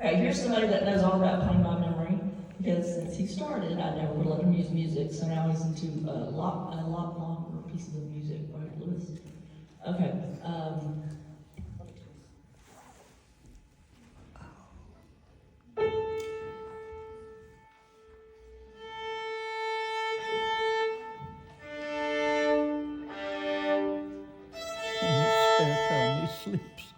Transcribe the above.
Okay, here's somebody that knows all about playing by memory, because since he started, I never would let him use music, so now he's into a lot longer pieces of music, right, Louis? Okay, In his spare time, he sleeps.